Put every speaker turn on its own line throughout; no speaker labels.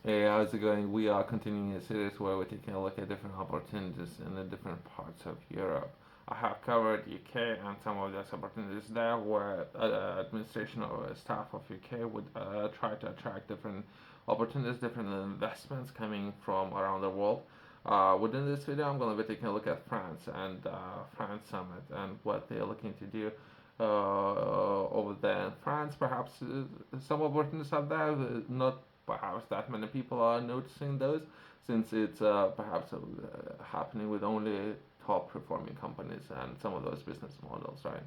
Hey, how's it going? We are continuing a series where we're taking a look at different opportunities in the different parts of Europe. I have covered UK and some of those opportunities there where administration or staff of UK would try to attract different opportunities, different investments coming from around the world. Within this video, I'm going to be taking a look at France and France Summit and what they're looking to do over there in France. Perhaps some opportunities are there, not perhaps that many people are noticing those since it's perhaps happening with only top performing companies and some of those business models, right?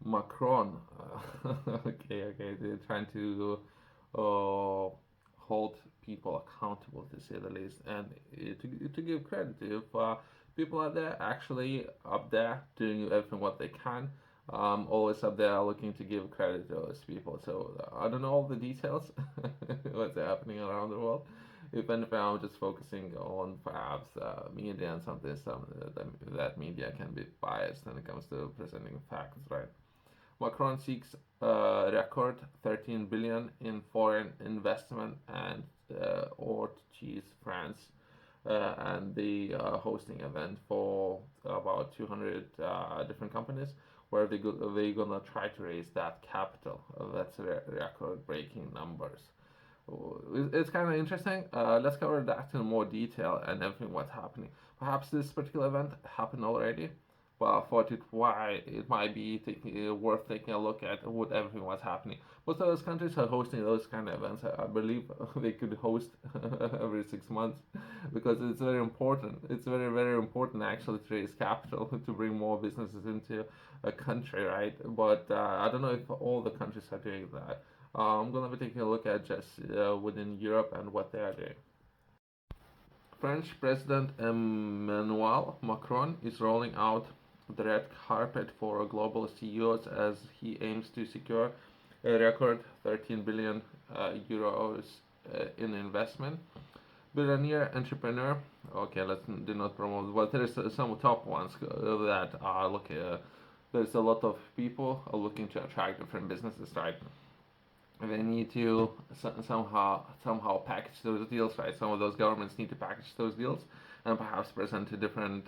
Macron, okay, they're trying to uh, hold people accountable to say the least, and to give credit if people are there actually up there doing everything what they can. Always up there looking to give credit to those people. So I don't know all the details, what's happening around the world. If anything, I'm just focusing on perhaps media and something. That media can be biased when it comes to presenting facts, right? Macron seeks a record 13 billion in foreign investment and or to cheese France and the hosting event for about 200 different companies where they're gonna try to raise that capital. That's record breaking numbers. It's kind of interesting. Let's cover that in more detail and everything what's happening. Perhaps this particular event happened already, but I thought why it might be worth taking a look at what everything was happening. Most of those countries are hosting those kind of events. I believe they could host every 6 months because it's very important. It's very important actually to raise capital to bring more businesses into a country, right? But I don't know if all the countries are doing that. I'm gonna be taking a look at just within Europe and what they are doing. French President Emmanuel Macron is rolling out the red carpet for global CEOs as he aims to secure a record 13 billion euros in investment. Billionaire entrepreneur. Okay, let's do not promote, but there's some top ones that are looking. There's a lot of people are looking to attract different businesses, right? They need to somehow package those deals, right? Some of those governments need to package those deals and perhaps present to different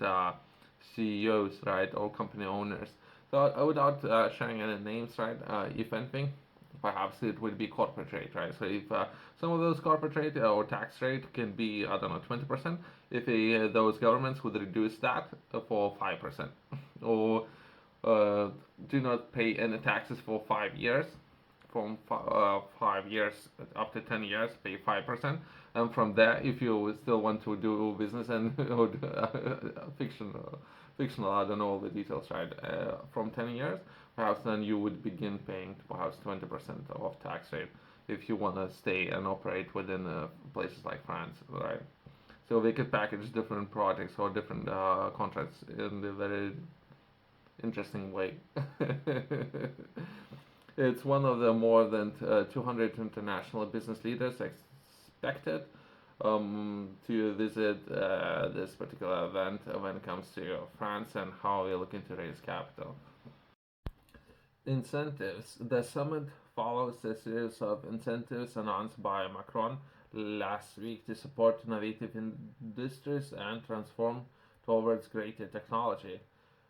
CEOs, right, or company owners. So without sharing any names, right, if anything, perhaps it would be corporate rate, right? So if some of those corporate rate or tax rate can be, I don't know, 20%, if those governments would reduce that for 5%, or do not pay any taxes for 5 years, from 5 years up to 10 years, pay 5%. And from there, if you still want to do business and fictional, I don't know all the details, right? From 10 years, perhaps then you would begin paying perhaps 20% of tax rate if you want to stay and operate within places like France, right? So they could package different projects or different contracts in a very interesting way. It's one of the more than 200 international business leaders expected to visit this particular event when it comes to France and how we're looking to raise capital. Incentives. The summit follows a series of incentives announced by Macron last week to support innovative industries and transform towards greater technology.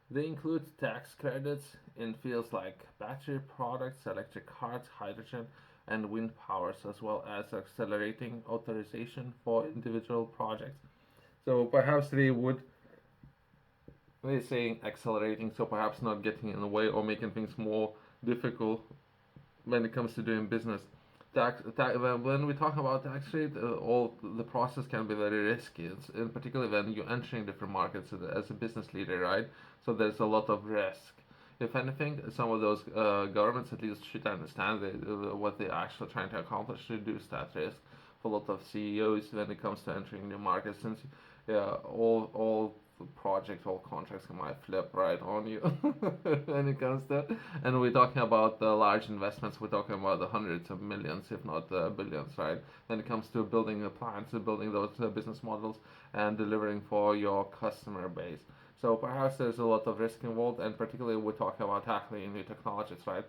They include tax credits in fields like battery products, electric cars, hydrogen, and wind powers, as well as accelerating authorization for individual projects. So perhaps they're saying accelerating, so perhaps not getting in the way or making things more difficult when it comes to doing business. When we talk about tax rate, all the process can be very risky. It's, in particular, when you're entering different markets as a business leader, right? So there's a lot of risk. If anything, some of those governments at least should understand what they're actually trying to accomplish to reduce that risk for a lot of CEOs when it comes to entering new markets. Since all projects, all contracts might flip right on you when it comes to, and we're talking about the large investments. We're talking about the hundreds of millions, if not billions, right? When it comes to building the plants, building those business models, and delivering for your customer base. So perhaps there's a lot of risk involved, and particularly we're talking about tackling new technologies, right?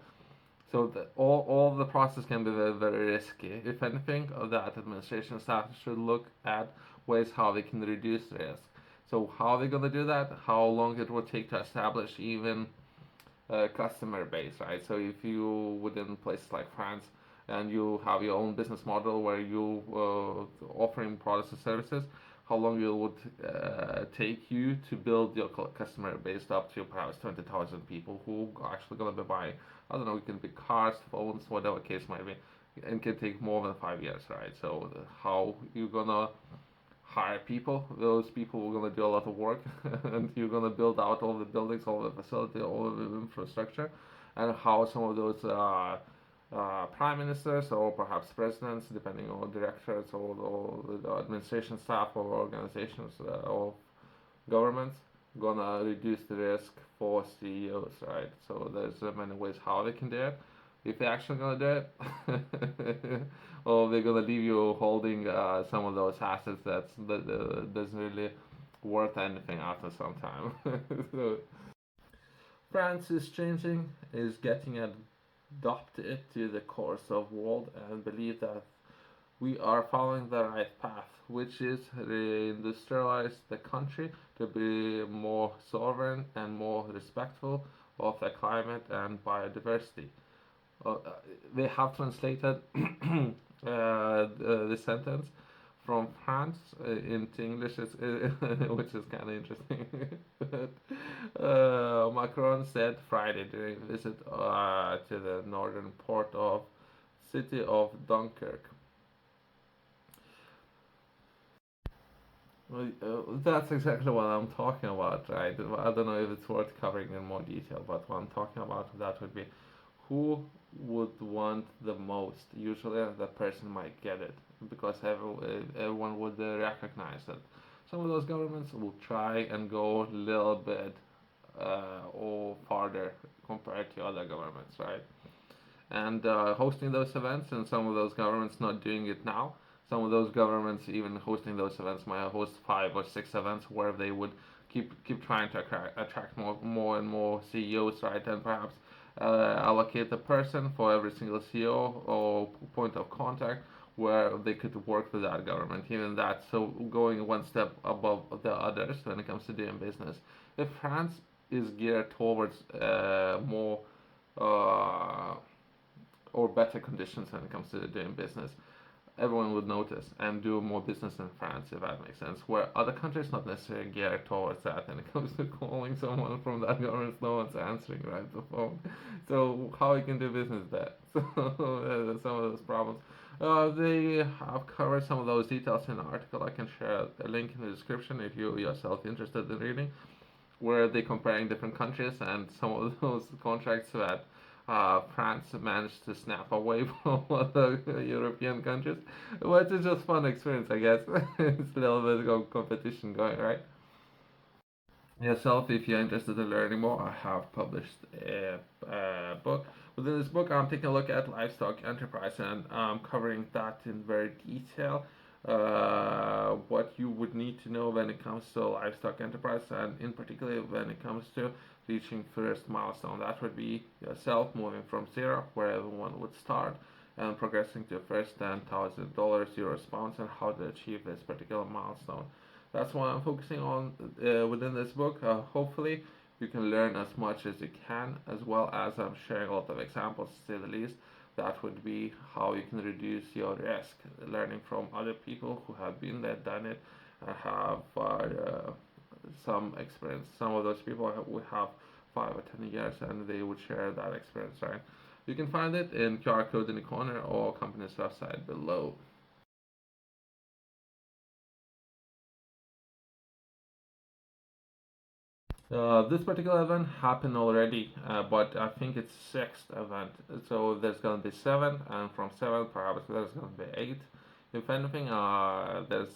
So all the process can be very, very risky. If anything, that administration staff should look at ways how they can reduce risk. So how are they going to do that? How long it will take to establish even a customer base, right? So if you within places like France and you have your own business model where you offering products and services, how long it would take you to build your customer base up to perhaps 20,000 people who are actually going to be buying, I don't know, it can be cars, phones, whatever case might be, and can take more than 5 years, right? So how you gonna hire people? Those people are gonna do a lot of work, and you're gonna build out all the buildings, all the facility, all of the infrastructure, and how some of those prime ministers or perhaps presidents, depending on directors or the administration staff or organizations of governments, gonna reduce the risk for CEOs, right? So there's many ways how they can do it. If they're actually gonna do it, or they're gonna leave you holding some of those assets that doesn't really worth anything after some time. So France is changing, is getting adopted to the course of world, and believe that we are following the right path, which is reindustrialize the country to be more sovereign and more respectful of the climate and biodiversity. Uh, they have translated the sentence from France into English, which is kind of interesting. Macron said Friday during a visit to the northern port of city of Dunkirk. Well, that's exactly what I'm talking about, right? I don't know if it's worth covering in more detail, but what I'm talking about that would be who would want the most. Usually, the person might get it because everyone would recognize that some of those governments will try and go a little bit or farther compared to other governments, right? And hosting those events, and some of those governments not doing it now. Some of those governments even hosting those events might host 5 or 6 events where they would keep trying to attract more and more CEOs, right? And perhaps allocate a person for every single CEO or point of contact where they could work with that government, even that. So going one step above the others when it comes to doing business. If France is geared towards more uh, or better conditions when it comes to doing business, everyone would notice and do more business in France, if that makes sense. Where other countries not necessarily geared towards that when it comes to calling someone from that government, no one's answering right the phone. So how you can do business there? So some of those problems. They have covered some of those details in an article. I can share a link in the description if you yourself interested in reading, where they're comparing different countries and some of those contracts that France managed to snap away from other European countries, which is just fun experience, I guess. It's a little bit of competition going, right? Yourself, if you're interested in learning more, I have published a book. Within this book, I'm taking a look at livestock enterprise and I'm covering that in very detail. What you would need to know when it comes to livestock enterprise, and in particular when it comes to reaching first milestone. That would be yourself moving from zero, where everyone would start, and progressing to first $10,000 your response and how to achieve this particular milestone. That's what I'm focusing on within this book. Hopefully, you can learn as much as you can, as well as I'm sharing a lot of examples, to say the least. That would be how you can reduce your risk, learning from other people who have been there, done it, and have some experience. Some of those people would have 5 or 10 years, and they would share that experience, right? You can find it in QR code in the corner or company's website below. This particular event happened already, but I think it's sixth event. So there's gonna be seven, and from seven, perhaps there's gonna be eight. If anything, there's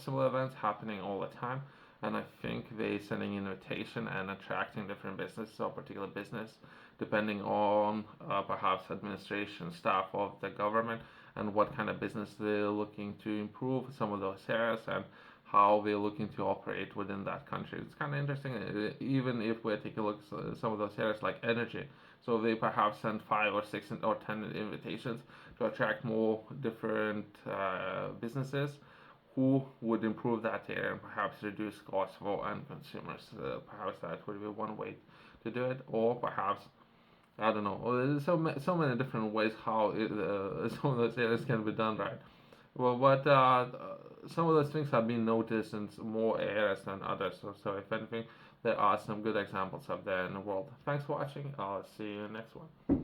similar events happening all the time, and I think they sending invitation and attracting different businesses or particular business, depending on perhaps administration staff of the government and what kind of business they're looking to improve some of those areas and how they're looking to operate within that country. It's kind of interesting, even if we take a look at some of those areas like energy. So they perhaps send 5 or 6 or 10 invitations to attract more different businesses who would improve that area and perhaps reduce costs for end consumers. Perhaps that would be one way to do it, or perhaps I don't know. There's so many different ways how some of those areas can be done, right? Well, but some of those things have been noticed in more areas than others. So if anything, there are some good examples out there in the world. Thanks for watching. I'll see you in the next one.